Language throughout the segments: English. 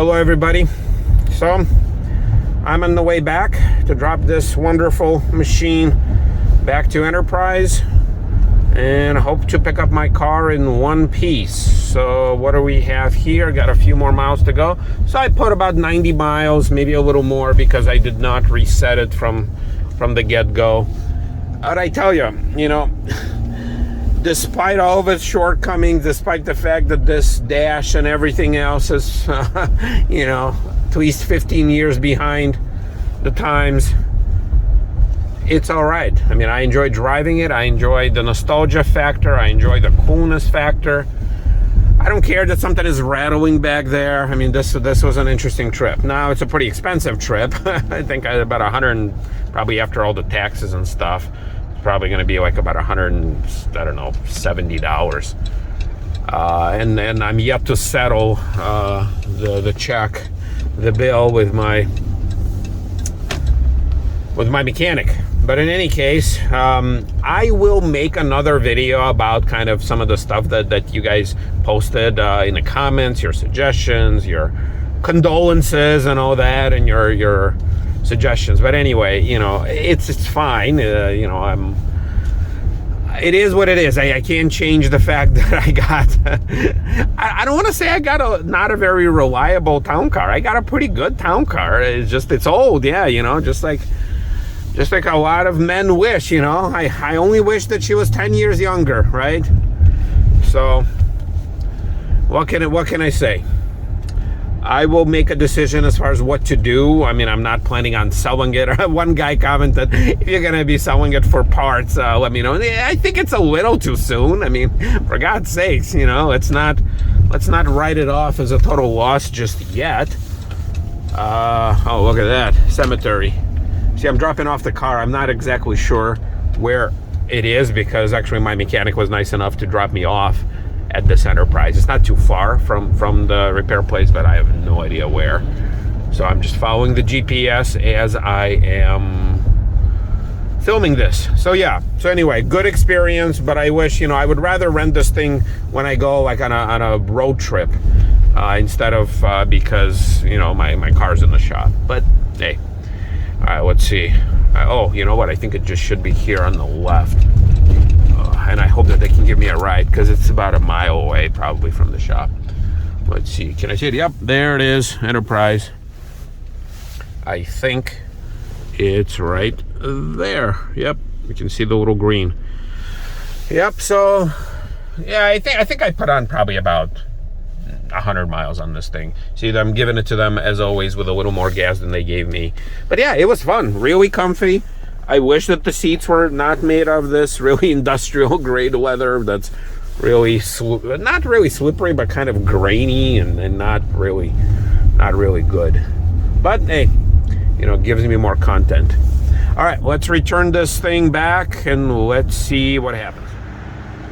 Hello everybody. So I'm on the way back to drop this wonderful machine back to Enterprise and hope to pick up my car in one piece. So what do we have here? Got a few more miles to go. So I put about 90 miles, maybe a little more, because I did not reset it from the get-go. But I tell you, despite all of its shortcomings, despite the fact that this dash and everything else is, at least 15 years behind the times, it's all right. I mean, I enjoy driving it. I enjoy the nostalgia factor. I enjoy the coolness factor. I don't care that something is rattling back there. I mean, this was an interesting trip. Now, it's a pretty expensive trip. I think about 100, probably after all the taxes and stuff, probably going to be like about $70. And I'm yet to settle the check, the bill with my mechanic. But in any case, I will make another video about kind of some of the stuff that you guys posted in the comments, your suggestions, your condolences and all that, and your suggestions. But anyway, it's fine. It is what it is. I can't change the fact that I got I don't want to say I got not a very reliable town car. I got a pretty good town car. It's old, yeah, just like a lot of men wish. I only wish that she was 10 years younger, right? So what can I say? I will make a decision as far as what to do. I mean, I'm not planning on selling it. One guy commented, if you're going to be selling it for parts, let me know. I think it's a little too soon. I mean, for God's sakes, let's not write it off as a total loss just yet. Oh, look at that. Cemetery. See, I'm dropping off the car. I'm not exactly sure where it is because actually my mechanic was nice enough to drop me off at this Enterprise. It's not too far from the repair place, but I have no idea where. So I'm just following the GPS as I am filming this. So yeah. So anyway, good experience, but I wish, I would rather rent this thing when I go like on a road trip instead of because, my car's in the shop. But hey, all right, let's see. Oh, you know what? I think it just should be here on the left. And I hope that they can give me a ride because it's about a mile away probably from the shop. Let's see. Can I see it? Yep, there it is. Enterprise. I think it's right there. Yep, you can see the little green. Yep, so yeah, I think I put on probably about 100 miles on this thing. See, I'm giving it to them as always with a little more gas than they gave me. But yeah, it was fun. Really comfy. I wish that the seats were not made of this really industrial grade leather that's really not really slippery, but kind of grainy and not really good. But hey, it gives me more content. All right, let's return this thing back and let's see what happens.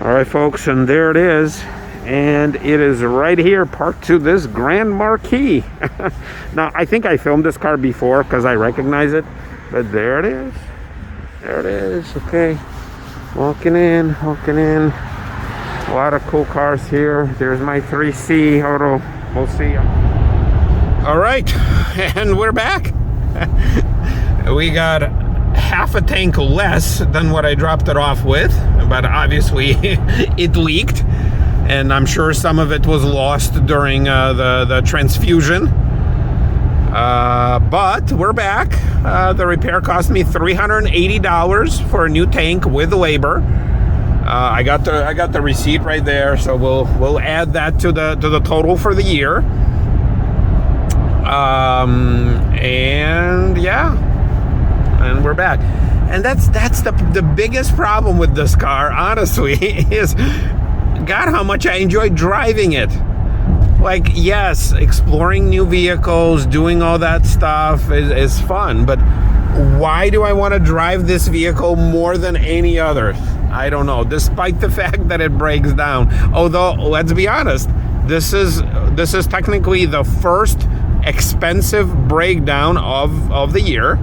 All right, folks, and there it is. And it is right here, parked to this Grand Marquis. Now, I think I filmed this car before because I recognize it, but there it is. There it is. Okay, walking in. A lot of cool cars here. There's my 3C auto. We'll see. All right, and we're back. We got half a tank less than what I dropped it off with, but obviously it leaked, and I'm sure some of it was lost during the transfusion. But we're back. The repair cost me $380 for a new tank with labor. I got the receipt right there, so we'll add that to the total for the year. And yeah, and we're back. And that's the biggest problem with this car, honestly, is God, how much I enjoy driving it. Like, yes, exploring new vehicles, doing all that stuff is fun, but why do I want to drive this vehicle more than any other? I don't know, despite the fact that it breaks down. Although, let's be honest, this is technically the first expensive breakdown of the year.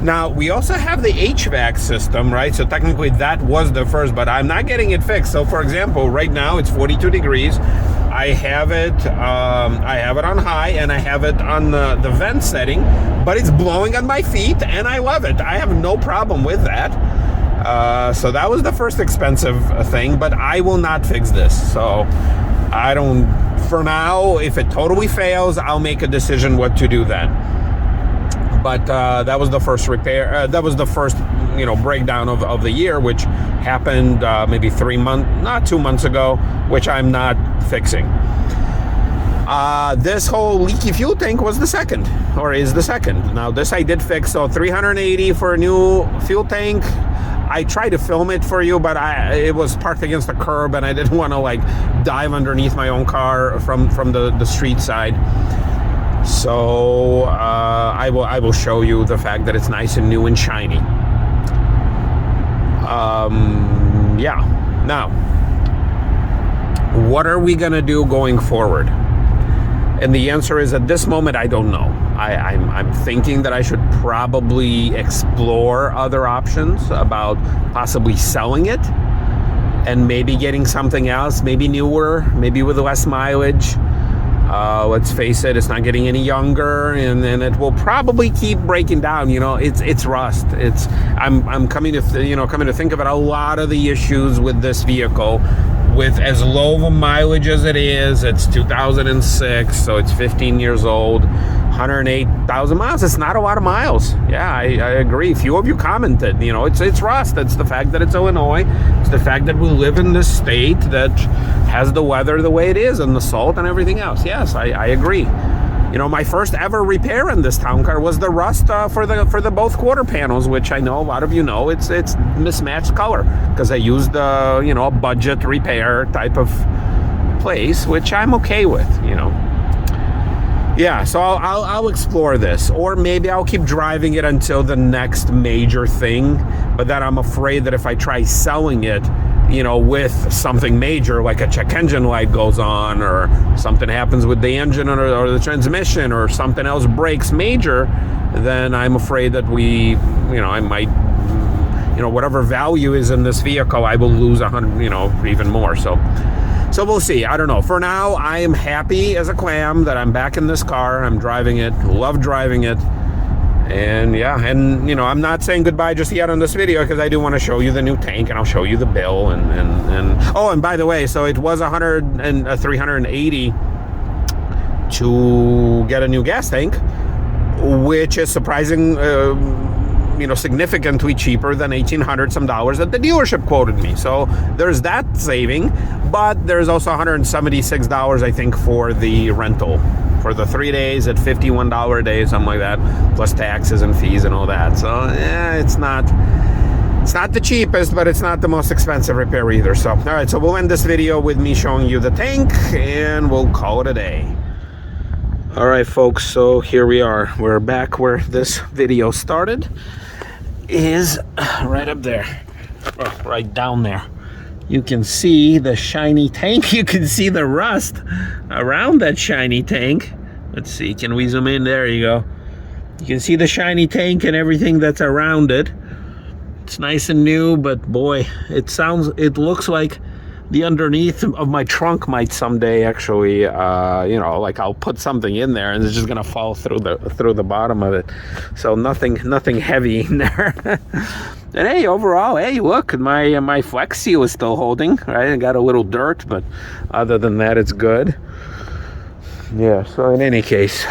Now, we also have the HVAC system, right? So technically that was the first, but I'm not getting it fixed. So for example, right now it's 42 degrees. I have it on high, and I have it on the vent setting, but it's blowing on my feet, and I love it. I have no problem with that. So that was the first expensive thing, but I will not fix this. So I don't, for now, if it totally fails, I'll make a decision what to do then. But that was the first repair. That was the first, breakdown of the year, which happened maybe 2 months ago, which I'm not fixing. This whole leaky fuel tank was the second, or is the second. Now this I did fix, so $380 for a new fuel tank. I tried to film it for you, but it was parked against the curb, and I didn't want to dive underneath my own car from the street side. So I will show you the fact that it's nice and new and shiny. Yeah. Now, what are we gonna do going forward? And the answer is, at this moment, I don't know. I'm thinking that I should probably explore other options about possibly selling it and maybe getting something else, maybe newer, maybe with less mileage. Let's face it, it's not getting any younger, and it will probably keep breaking down. It's rust. I'm coming to think about a lot of the issues with this vehicle. With as low of a mileage as it is, it's 2006, so it's 15 years old, 108,000 miles. It's not a lot of miles. Yeah, I agree. A few of you commented, it's rust. It's the fact that it's Illinois. It's the fact that we live in this state that has the weather the way it is, and the salt and everything else. Yes, I agree. My first ever repair in this town car was the rust for the both quarter panels, which I know a lot of you know it's mismatched color, because I used a budget repair type of place, which I'm okay with. Yeah, so I'll explore this, or maybe I'll keep driving it until the next major thing. But then I'm afraid that if I try selling it, with something major, like a check engine light goes on, or something happens with the engine or the transmission, or something else breaks major, then I'm afraid that I might, whatever value is in this vehicle, I will lose 100, even more. So we'll see. I don't know. For now, I am happy as a clam that I'm back in this car. I'm driving it. Love driving it. And yeah, and I'm not saying goodbye just yet on this video, because I do want to show you the new tank, and I'll show you the bill, and by the way, so it was $380 to get a new gas tank, which is surprising, significantly cheaper than $1,800 some dollars that the dealership quoted me. So there's that saving, but there's also $176, I think, for the rental for the 3 days at $51 a day, something like that, plus taxes and fees and all that. So it's not the cheapest, but it's not the most expensive repair either. So all right, so we'll end this video with me showing you the tank, and we'll call it a day. All right, folks, so here we are. We're back where this video started, is right up there, right down there. You can see the shiny tank. You can see the rust around that shiny tank. Let's see, can we zoom in? There you go. You can see the shiny tank and everything that's around it. It's nice and new, but boy, it looks like the underneath of my trunk might someday actually, I'll put something in there and it's just gonna fall through the bottom of it. So nothing heavy in there. And hey, overall, hey, look, my Flex Seal is still holding, right? I got a little dirt, but other than that, it's good. Yeah, so in any case,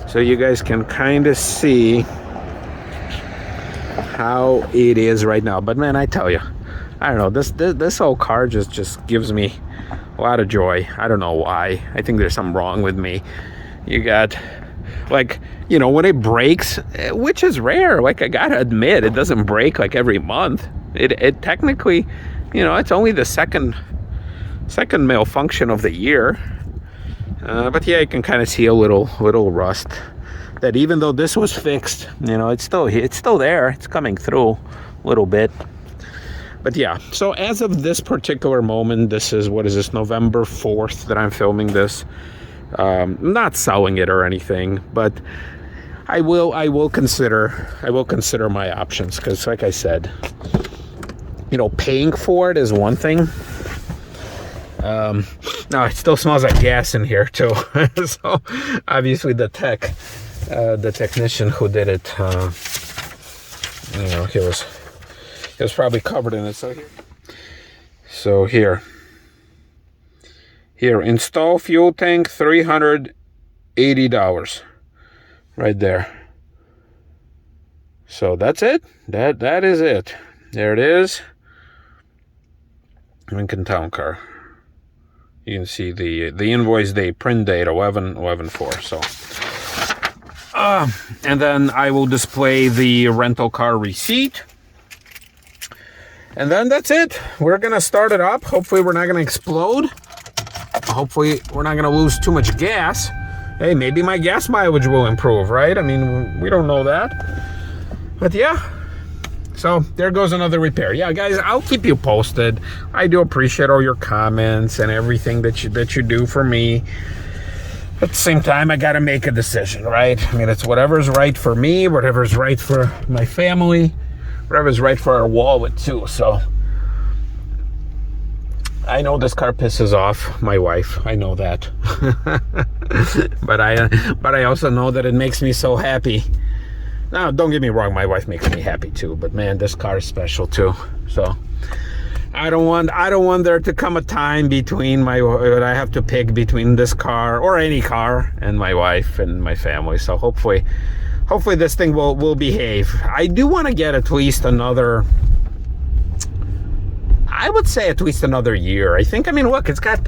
so you guys can kind of see how it is right now. But man, I tell you, I don't know, this whole car just gives me a lot of joy. I don't know why. I think there's something wrong with me. You got, when it breaks, which is rare, I gotta admit, it doesn't break every month. It technically, it's only the second malfunction of the year. But yeah, you can kind of see a little rust. That even though this was fixed, it's still there. It's coming through a little bit. But yeah, so as of this particular moment, this is, November 4th that I'm filming this. I'm not selling it or anything, but I will consider my options, because like I said, paying for it is one thing, No, it still smells like gas in here too. So obviously the technician who did it, he was probably covered in it. So here, install fuel tank, $380 right there. So that's it. That is it. There it is. Lincoln Town Car. You can see the invoice date, print date, 11/11/4. So, and then I will display the rental car receipt. And then that's it. We're gonna start it up. Hopefully we're not gonna explode. Hopefully we're not gonna lose too much gas. Hey, maybe my gas mileage will improve, right? I mean, we don't know that. But yeah, so there goes another repair. Yeah, guys, I'll keep you posted. I do appreciate all your comments and everything that you do for me. At the same time, I got to make a decision, right? I mean, it's whatever's right for me, whatever's right for my family, whatever's right for our wallet too. So I know this car pisses off my wife. I know that. but I also know that it makes me so happy. Now, don't get me wrong, my wife makes me happy too, but man, this car is special too. So I don't want there to come a time between that I have to pick between this car or any car and my wife and my family. So hopefully this thing will behave. I do want to get at least another, I would say at least another year. I mean, look, it's got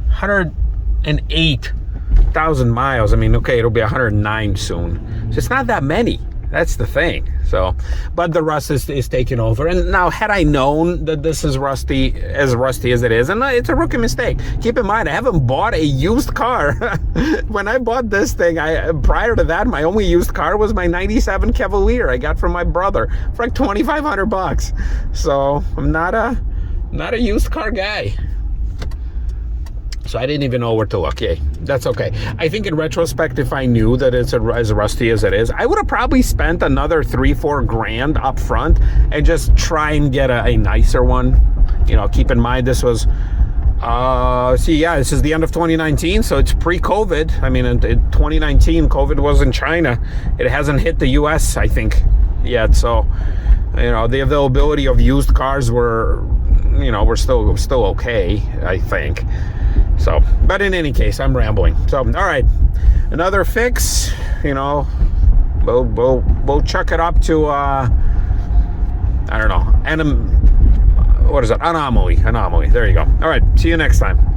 108,000 miles. I mean, okay, it'll be 109 soon. So it's not that many. That's the thing. So, but the rust is taking over. And now, had I known that this is rusty as it is, and it's a rookie mistake. Keep in mind, I haven't bought a used car. When I bought this thing, prior to that, my only used car was my 97 Cavalier I got from my brother for like $2,500. So I'm not a used car guy. So I didn't even know where to look. Yay, that's okay. I think in retrospect, if I knew that it's as rusty as it is, I would have probably spent another $3-4 grand up front and just try and get a nicer one. Keep in mind this was, this is the end of 2019, so it's pre-COVID. I mean, in 2019, COVID was in China. It hasn't hit the U.S., I think, yet. So, the availability of used cars were still okay, I think. So, but in any case, I'm rambling. So, all right, another fix. We'll chuck it up to I don't know, anomaly. There you go. All right, see you next time.